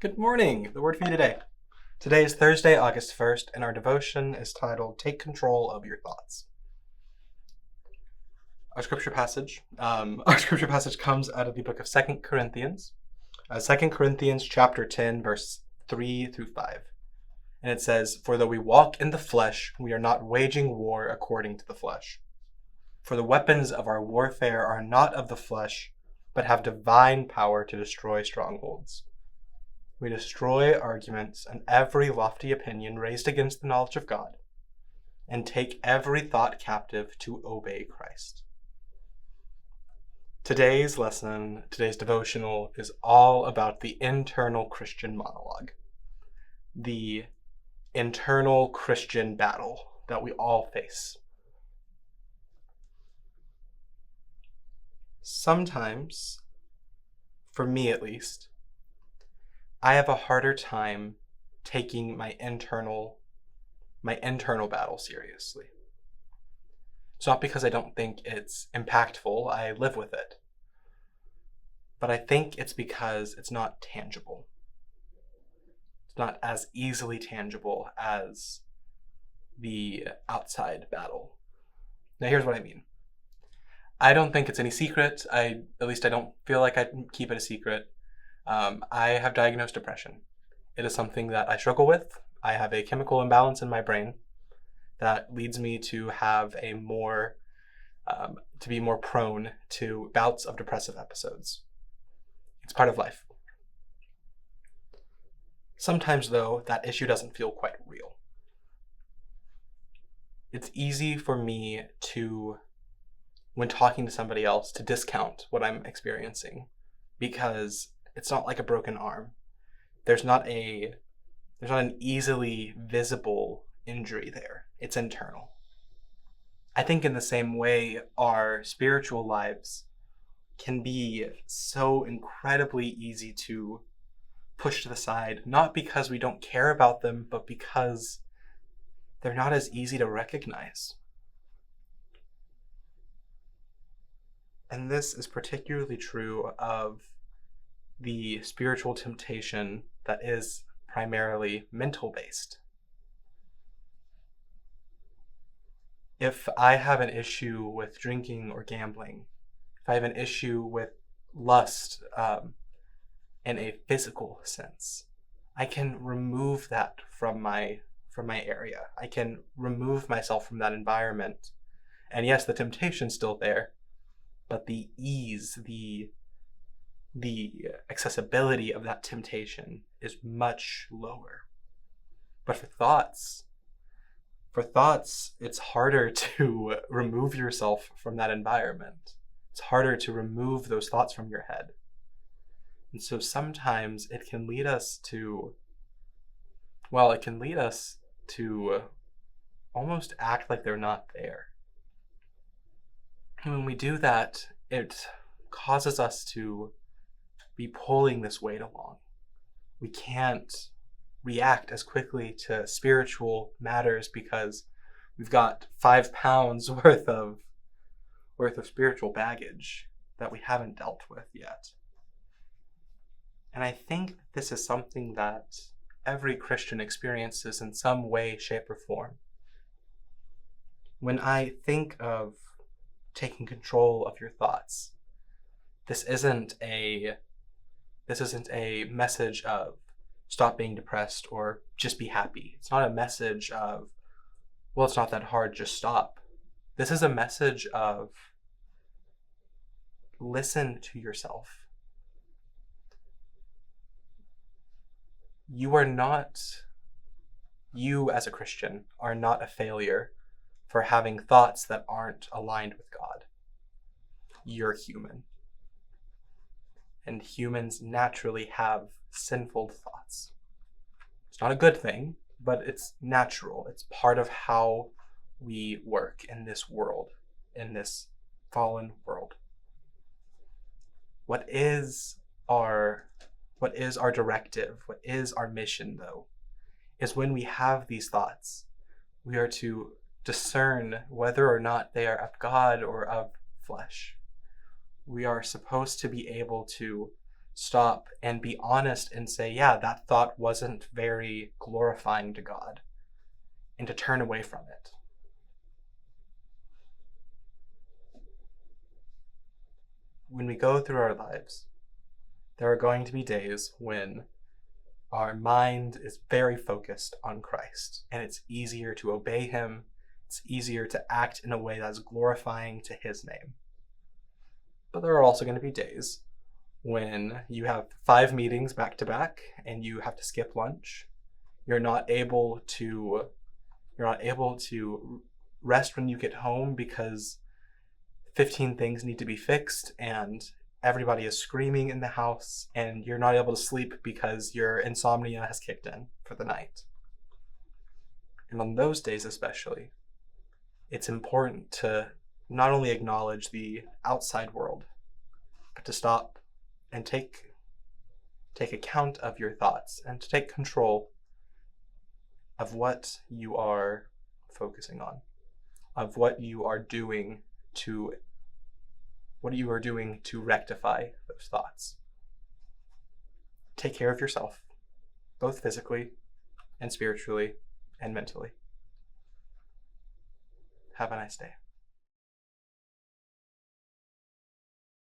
Good morning. The word for you today. Today is Thursday, August 1st, and our devotion is titled Take Control of Your Thoughts. Our scripture passage comes out of the book of 2 Corinthians. 2 Corinthians chapter 10, verse 3 through 5. And it says, "For though we walk in the flesh, we are not waging war according to the flesh. For the weapons of our warfare are not of the flesh, but have divine power to destroy strongholds. We destroy arguments and every lofty opinion raised against the knowledge of God, and take every thought captive to obey Christ." Today's devotional, is all about the internal Christian monologue, the internal Christian battle that we all face. Sometimes, for me at least, I have a harder time taking my internal battle seriously. It's not because I don't think it's impactful, I live with it. But I think it's because it's not tangible. It's not as easily tangible as the outside battle. Now here's what I mean. I don't think it's any secret. At least I don't feel like I keep it a secret. I have diagnosed depression. It is something that I struggle with. I have a chemical imbalance in my brain that leads me to have to be more prone to bouts of depressive episodes. It's part of life. Sometimes, though, that issue doesn't feel quite real. It's easy for me to, when talking to somebody else, to discount what I'm experiencing because it's not like a broken arm. There's not an easily visible injury there. It's internal. I think in the same way, our spiritual lives can be so incredibly easy to push to the side, not because we don't care about them, but because they're not as easy to recognize. And this is particularly true of the spiritual temptation that is primarily mental-based. If I have an issue with drinking or gambling, if I have an issue with lust in a physical sense, I can remove that from my area. I can remove myself from that environment. And yes, the temptation's still there, but the ease, the accessibility of that temptation is much lower. But for thoughts, it's harder to remove yourself from that environment. It's harder to remove those thoughts from your head. And so sometimes it can lead us to almost act like they're not there. And when we do that, it causes us to be pulling this weight along. We can't react as quickly to spiritual matters because we've got 5 pounds worth of spiritual baggage that we haven't dealt with yet. And I think this is something that every Christian experiences in some way, shape, or form. When I think of taking control of your thoughts, this isn't a message of stop being depressed or just be happy. It's not a message of, well, it's not that hard, just stop. This is a message of listen to yourself. You as a Christian are not a failure for having thoughts that aren't aligned with God. You're human. And humans naturally have sinful thoughts. It's not a good thing, but it's natural. It's part of how we work in this world, in this fallen world. What is our directive? What is our mission, though? Is when we have these thoughts, we are to discern whether or not they are of God or of flesh. We are supposed to be able to stop and be honest and say, yeah, that thought wasn't very glorifying to God, and to turn away from it. When we go through our lives, there are going to be days when our mind is very focused on Christ, and it's easier to obey him. It's easier to act in a way that's glorifying to his name. But there are also going to be days when you have 5 meetings back to back and you have to skip lunch. You're not able to rest when you get home because 15 things need to be fixed and everybody is screaming in the house, and you're not able to sleep because your insomnia has kicked in for the night. And on those days especially, it's important to not only acknowledge the outside world, but to stop and take account of your thoughts and to take control of what you are focusing on, of what you are doing to rectify those thoughts. Take care of yourself, both physically and spiritually and mentally. Have a nice day.